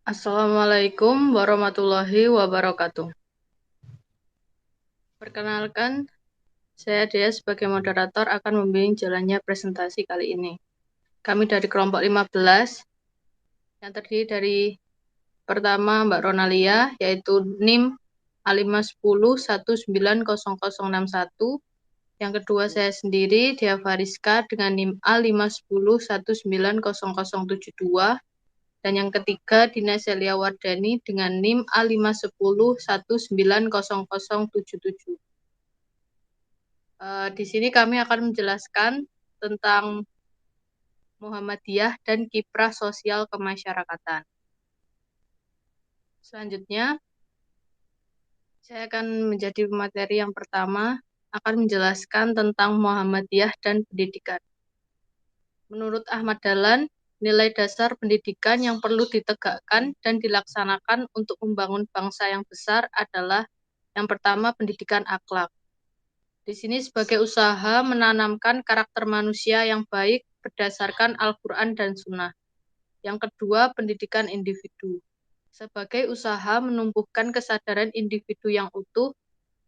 Assalamualaikum warahmatullahi wabarakatuh. Perkenalkan, saya Dea sebagai moderator akan membimbing jalannya presentasi kali ini. Kami dari kelompok 15 yang terdiri dari pertama Mbak Ronalia, yaitu NIM A510190061. Yang kedua saya sendiri, Dea Fariska dengan NIM A510190072. Dan yang ketiga, Dina Celia Wardani dengan NIM A510190077. Di sini kami akan menjelaskan tentang Muhammadiyah dan kiprah sosial kemasyarakatan. Selanjutnya, saya akan menjadi materi yang pertama, akan menjelaskan tentang Muhammadiyah dan pendidikan. Menurut Ahmad Dahlan, nilai dasar pendidikan yang perlu ditegakkan dan dilaksanakan untuk membangun bangsa yang besar adalah yang pertama pendidikan akhlak. Di sini sebagai usaha menanamkan karakter manusia yang baik berdasarkan Al-Quran dan Sunnah. Yang kedua, pendidikan individu. Sebagai usaha menumbuhkan kesadaran individu yang utuh,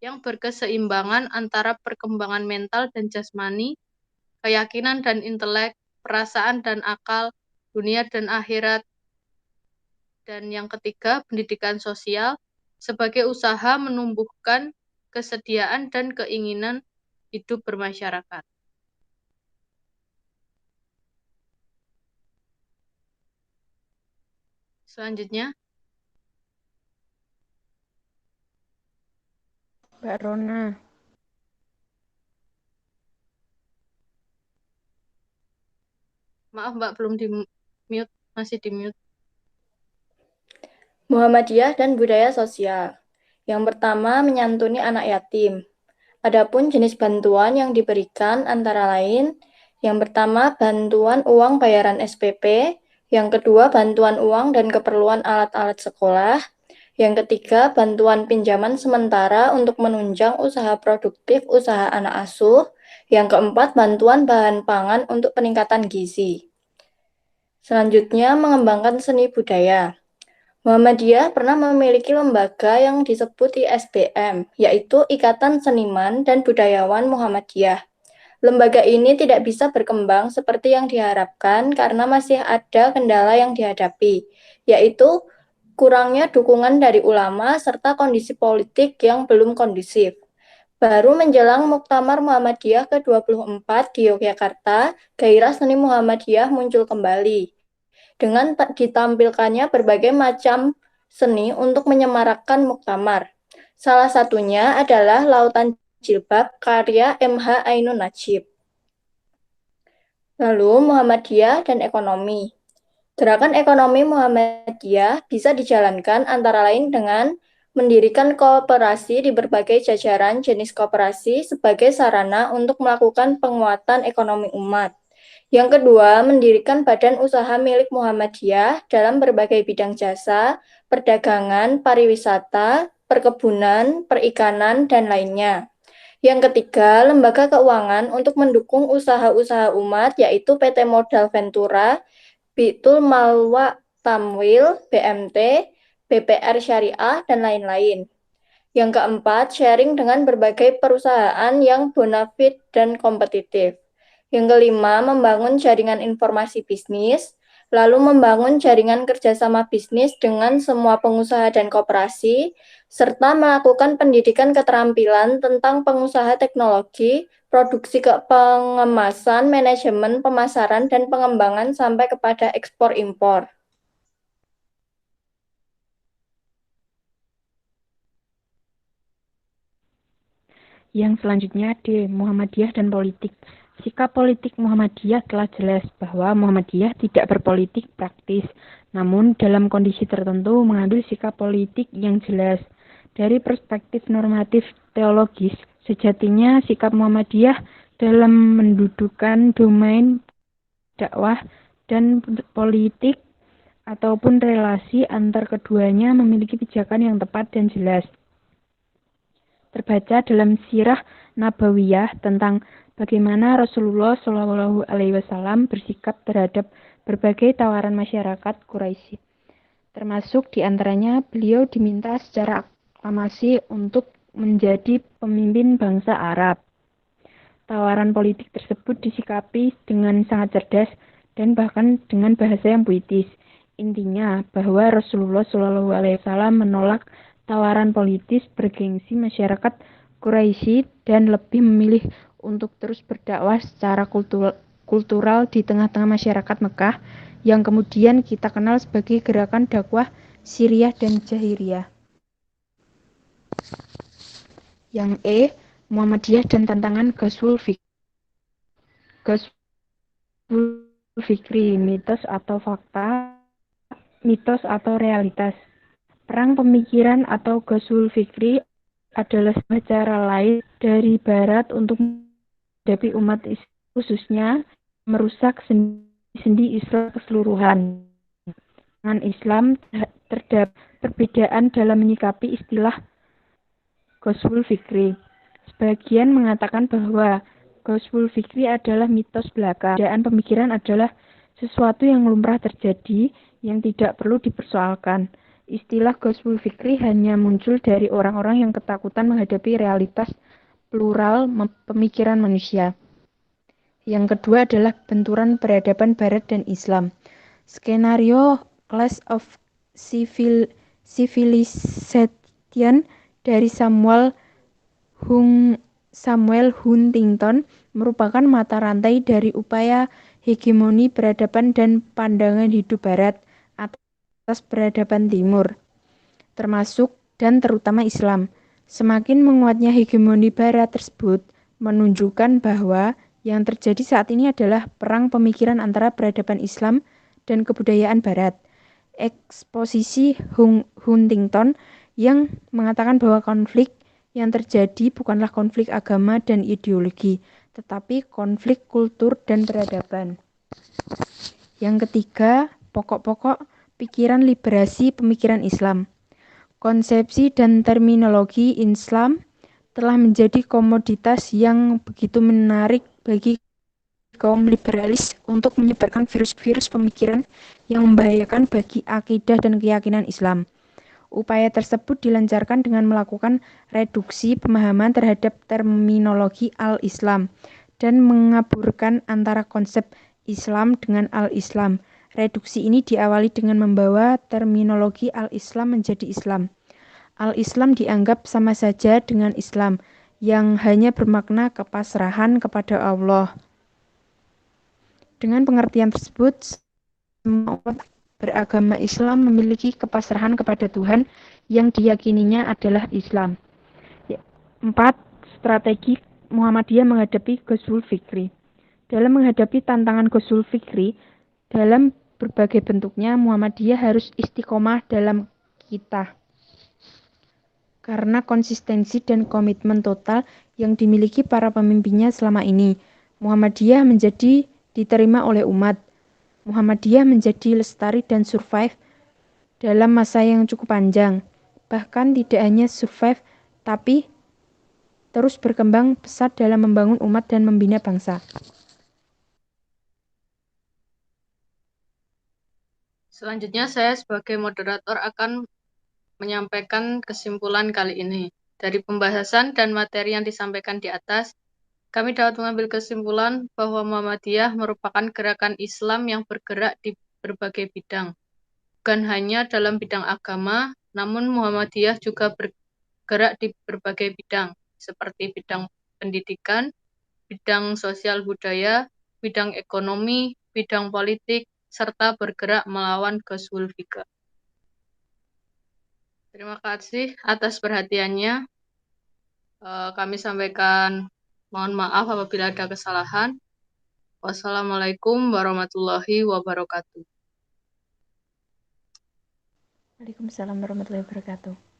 yang berkeseimbangan antara perkembangan mental dan jasmani, keyakinan dan intelek, perasaan dan akal, dunia dan akhirat. Dan yang ketiga, pendidikan sosial sebagai usaha menumbuhkan kesediaan dan keinginan hidup bermasyarakat. Selanjutnya, Mbak Rona. Maaf Mbak, belum di mute, masih di mute. Muhammadiyah dan budaya sosial. Yang pertama, menyantuni anak yatim. Adapun jenis bantuan yang diberikan antara lain, yang pertama, bantuan uang bayaran SPP, yang kedua, bantuan uang dan keperluan alat-alat sekolah, yang ketiga, bantuan pinjaman sementara untuk menunjang usaha produktif usaha anak asuh, yang keempat, bantuan bahan pangan untuk peningkatan gizi. Selanjutnya, mengembangkan seni budaya. Muhammadiyah pernah memiliki lembaga yang disebut ISBM, yaitu Ikatan Seniman dan Budayawan Muhammadiyah. Lembaga ini tidak bisa berkembang seperti yang diharapkan karena masih ada kendala yang dihadapi, yaitu kurangnya dukungan dari ulama serta kondisi politik yang belum kondusif. Baru menjelang Muktamar Muhammadiyah ke-24 di Yogyakarta, gairah seni Muhammadiyah muncul kembali dengan ditampilkannya berbagai macam seni untuk menyemarakkan muktamar. Salah satunya adalah Lautan Jilbab karya MH Ainun Najib. Lalu Muhammadiyah dan ekonomi. Gerakan ekonomi Muhammadiyah bisa dijalankan antara lain dengan mendirikan koperasi di berbagai jajaran jenis koperasi sebagai sarana untuk melakukan penguatan ekonomi umat. Yang kedua, mendirikan badan usaha milik Muhammadiyah dalam berbagai bidang jasa, perdagangan, pariwisata, perkebunan, perikanan, dan lainnya. Yang ketiga, lembaga keuangan untuk mendukung usaha-usaha umat, yaitu PT Modal Ventura, Bitul Malwa Tamwil, BMT, BPR Syariah, dan lain-lain. Yang keempat, sharing dengan berbagai perusahaan yang bonafit dan kompetitif. Yang kelima, membangun jaringan informasi bisnis, lalu membangun jaringan kerjasama bisnis dengan semua pengusaha dan koperasi, serta melakukan pendidikan keterampilan tentang pengusaha teknologi, produksi pengemasan, manajemen, pemasaran, dan pengembangan sampai kepada ekspor-impor. Yang selanjutnya di Muhammadiyah dan politik. Sikap politik Muhammadiyah telah jelas bahwa Muhammadiyah tidak berpolitik praktis, namun dalam kondisi tertentu mengambil sikap politik yang jelas. Dari perspektif normatif teologis, sejatinya sikap Muhammadiyah dalam mendudukan domain dakwah dan politik ataupun relasi antar keduanya memiliki pijakan yang tepat dan jelas. Terbaca dalam sirah Nabawiyah tentang bagaimana Rasulullah Shallallahu Alaihi Wasallam bersikap terhadap berbagai tawaran masyarakat Quraisy. Termasuk diantaranya beliau diminta secara aklamasi untuk menjadi pemimpin bangsa Arab. Tawaran politik tersebut disikapi dengan sangat cerdas dan bahkan dengan bahasa yang puitis. Intinya bahwa Rasulullah Shallallahu Alaihi Wasallam menolak tawaran politis bergengsi masyarakat Quraisy dan lebih memilih untuk terus berdakwah secara kultural di tengah-tengah masyarakat Mekah yang kemudian kita kenal sebagai gerakan dakwah Syriah dan Jahiliyah. Yang Muhammadiyah dan tantangan Ghazwul Fikri, mitos atau fakta, mitos atau realitas. Perang pemikiran atau Ghazwul Fikri adalah sebuah cara lain dari Barat untuk menghadapi umat Islam, khususnya merusak sendi Islam keseluruhan. Dengan Islam terdapat perbedaan dalam menyikapi istilah Ghazwul Fikri. Sebagian mengatakan bahwa Ghazwul Fikri adalah mitos belaka. Perbedaan pemikiran adalah sesuatu yang lumrah terjadi yang tidak perlu dipersoalkan. Istilah Ghazwul Fikri hanya muncul dari orang-orang yang ketakutan menghadapi realitas plural pemikiran manusia. Yang kedua adalah benturan peradaban Barat dan Islam. Skenario Clash of Civilization dari Samuel Huntington merupakan mata rantai dari upaya hegemoni peradaban dan pandangan hidup Barat atas peradaban Timur, termasuk dan terutama Islam. Semakin menguatnya hegemoni Barat tersebut menunjukkan bahwa yang terjadi saat ini adalah perang pemikiran antara peradaban Islam dan kebudayaan Barat. Eksposisi Huntington yang mengatakan bahwa konflik yang terjadi bukanlah konflik agama dan ideologi, tetapi konflik kultur dan peradaban. Yang ketiga, pokok-pokok pikiran liberasi pemikiran Islam. Konsepsi dan terminologi Islam telah menjadi komoditas yang begitu menarik bagi kaum liberalis untuk menyebarkan virus-virus pemikiran yang membahayakan bagi akidah dan keyakinan Islam. Upaya tersebut dilancarkan dengan melakukan reduksi pemahaman terhadap terminologi al-Islam dan mengaburkan antara konsep Islam dengan al-Islam. Reduksi ini diawali dengan membawa terminologi al-Islam menjadi Islam. Al-Islam dianggap sama saja dengan Islam yang hanya bermakna kepasrahan kepada Allah. Dengan pengertian tersebut, semua umat beragama Islam memiliki kepasrahan kepada Tuhan yang diyakininya adalah Islam. 4. Strategi Muhammadiyah menghadapi Ghazwul Fikri. Dalam menghadapi tantangan Ghazwul Fikri, dalam berbagai bentuknya, Muhammadiyah harus istiqomah dalam kita. Karena konsistensi dan komitmen total yang dimiliki para pemimpinnya selama ini, Muhammadiyah menjadi diterima oleh umat. Muhammadiyah menjadi lestari dan survive dalam masa yang cukup panjang. Bahkan tidak hanya survive, tapi terus berkembang pesat dalam membangun umat dan membina bangsa. Selanjutnya saya sebagai moderator akan menyampaikan kesimpulan kali ini. Dari pembahasan dan materi yang disampaikan di atas, kami dapat mengambil kesimpulan bahwa Muhammadiyah merupakan gerakan Islam yang bergerak di berbagai bidang. Bukan hanya dalam bidang agama, namun Muhammadiyah juga bergerak di berbagai bidang, seperti bidang pendidikan, bidang sosial budaya, bidang ekonomi, bidang politik, serta bergerak melawan Ghazwul Fikri. Terima kasih atas perhatiannya. Kami sampaikan mohon maaf apabila ada kesalahan. Wassalamualaikum warahmatullahi wabarakatuh. Waalaikumsalam warahmatullahi wabarakatuh.